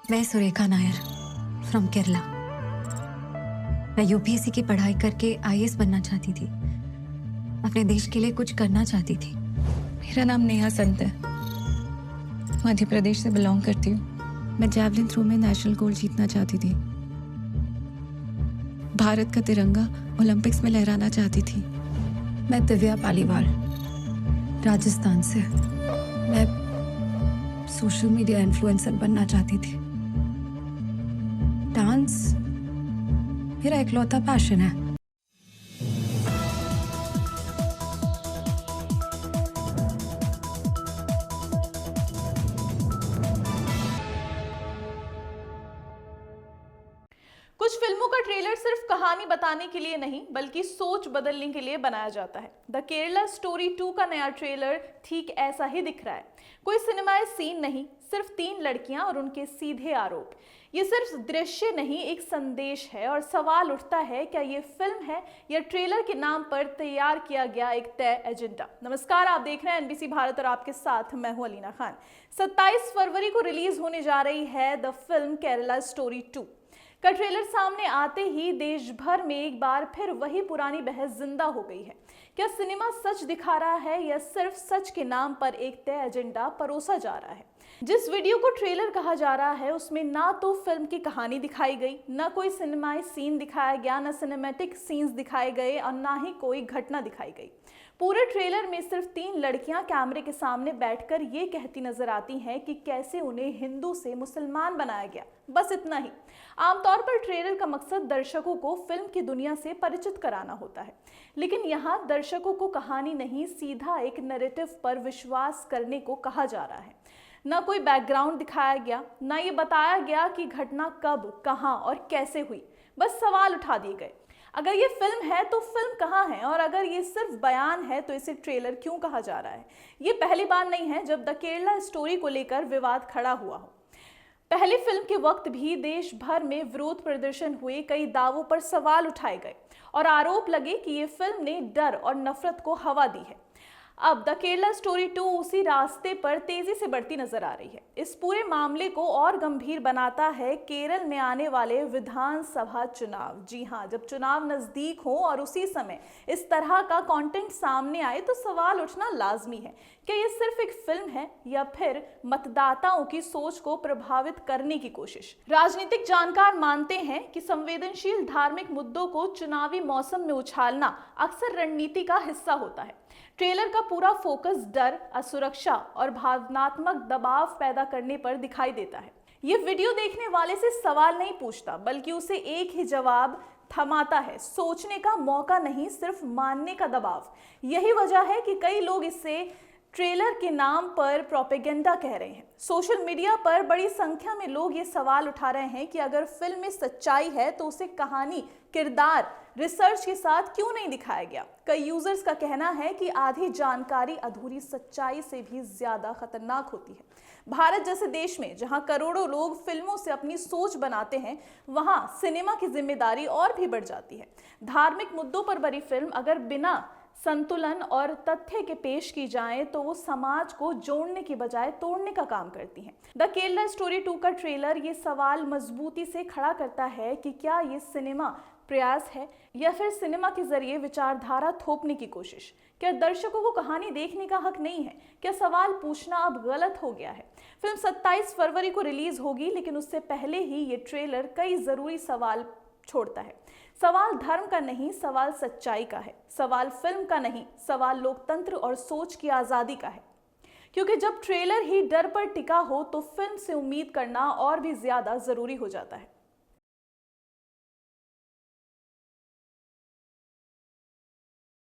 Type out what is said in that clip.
मैं सुरेखा नायर फ्रॉम केरला। मैं यूपीएससी की पढ़ाई करके आईएएस बनना चाहती थी। अपने देश के लिए कुछ करना चाहती थी। मेरा नाम नेहा संत है। मध्य प्रदेश से बिलोंग करती हूँ। मैं जैवलिन थ्रो में नेशनल गोल्ड जीतना चाहती थी। भारत का तिरंगा ओलंपिक्स में लहराना चाहती थी। मैं दिव्या पालीवाल, राजस्थान से। मैं सोशल मीडिया इन्फ्लुएंसर बनना चाहती थी। डांस मेरा इकलौता पैशन है। कुछ फिल्मों का ट्रेलर सिर्फ कहानी बताने के लिए नहीं बल्कि सोच बदलने के लिए बनाया जाता है। द केरला स्टोरी 2 का नया ट्रेलर ठीक ऐसा ही दिख रहा है। कोई सिनेमाई सीन नहीं, सिर्फ 3 लड़कियां और उनके सीधे आरोप। ये सिर्फ दृश्य नहीं, एक संदेश है। और सवाल उठता है, क्या ये फिल्म है या ट्रेलर के नाम पर तैयार किया गया एक तय एजेंडा। नमस्कार, आप देख रहे हैं एनबीसी भारत और आपके साथ मैं हूं अलीना खान। 27 फरवरी को रिलीज होने जा रही है द फिल्म केरला स्टोरी 2 का ट्रेलर सामने आते ही देश भर में एक बार फिर वही पुरानी बहस जिंदा हो गई है। क्या सिनेमा सच दिखा रहा है या सिर्फ सच के नाम पर एक तय एजेंडा परोसा जा रहा है। जिस वीडियो को ट्रेलर कहा जा रहा है उसमें ना तो फिल्म की कहानी दिखाई गई, ना कोई सिनेमाई सीन दिखाया गया, ना सिनेमैटिक सीन्स दिखाए गए और ना ही कोई घटना दिखाई गई। पूरे ट्रेलर में सिर्फ 3 लड़कियां कैमरे के सामने बैठकर ये कहती नजर आती हैं कि कैसे उन्हें हिंदू से मुसलमान बनाया गया, बस इतना ही। आमतौर पर ट्रेलर का मकसद दर्शकों को फिल्म की दुनिया से परिचित कराना होता है, लेकिन यहाँ दर्शकों को कहानी नहीं, सीधा एक नैरेटिव पर विश्वास करने को कहा जा रहा है। ना कोई बैकग्राउंड दिखाया गया, ना ये बताया गया कि घटना कब, कहां और कैसे हुई। बस सवाल उठा दिए गए। अगर ये फिल्म है तो फिल्म कहाँ है, और अगर ये सिर्फ बयान है तो इसे ट्रेलर क्यों कहा जा रहा है। ये पहली बार नहीं है जब द केरला स्टोरी को लेकर विवाद खड़ा हुआ हो। पहली फिल्म के वक्त भी देश भर में विरोध प्रदर्शन हुए, कई दावों पर सवाल उठाए गए और आरोप लगे कि ये फिल्म ने डर और नफरत को हवा दी है। अब द केरला स्टोरी 2 उसी रास्ते पर तेजी से बढ़ती नजर आ रही है। इस पूरे मामले को और गंभीर बनाता है केरल में आने वाले विधानसभा चुनाव। जी हां, जब चुनाव नजदीक हो और उसी समय इस तरह का कंटेंट सामने आए तो सवाल उठना लाजमी है। क्या ये सिर्फ एक फिल्म है या फिर मतदाताओं की सोच को प्रभावित करने की कोशिश। राजनीतिक जानकार मानते हैं कि संवेदनशील धार्मिक मुद्दों को चुनावी मौसम में उछालना अक्सर रणनीति का हिस्सा होता है। ट्रेलर का पूरा फोकस डर, असुरक्षा और भावनात्मक दबाव पैदा करने पर दिखाई देता है। ये वीडियो देखने वाले से सवाल नहीं पूछता बल्कि उसे एक ही जवाब थमाता है, सोचने का मौका नहीं, सिर्फ मानने का दबाव। यही वजह है कि कई लोग इसे ट्रेलर के नाम पर प्रोपेगेंडा कह रहे हैं। सोशल मीडिया पर बड़ी संख्या में लोग ये सवाल उठा रहे हैं कि अगर फिल्म में सच्चाई है तो उसे कहानी, किरदार, रिसर्च के साथ क्यों नहीं दिखाया गया। कई यूजर्स का कहना है कि आधी जानकारी अधूरी सच्चाई से भी ज्यादा खतरनाक होती है। भारत जैसे देश में जहां करोड़ों लोग फिल्मों से अपनी सोच बनाते हैं, वहां सिनेमा की जिम्मेदारी और भी बढ़ जाती है। धार्मिक मुद्दों पर बनी फिल्म अगर बिना संतुलन और तथ्य के पेश की जाए तो वो समाज को जोड़ने की बजाय तोड़ने का काम करती हैं। द केरला स्टोरी 2 का ट्रेलर ये सवाल मजबूती से खड़ा करता है कि क्या ये सिनेमा प्रयास है या फिर सिनेमा के जरिए विचारधारा थोपने की कोशिश। क्या दर्शकों को कहानी देखने का हक नहीं है? क्या सवाल पूछना अब गलत हो गया है? फिल्म 27 फरवरी को रिलीज होगी, लेकिन उससे पहले ही ये ट्रेलर कई जरूरी सवाल छोड़ता है। सवाल धर्म का नहीं, सवाल सच्चाई का है। सवाल फिल्म का नहीं, सवाल लोकतंत्र और सोच की आजादी का है। क्योंकि जब ट्रेलर ही डर पर टिका हो तो फिल्म से उम्मीद करना और भी ज्यादा जरूरी हो जाता है।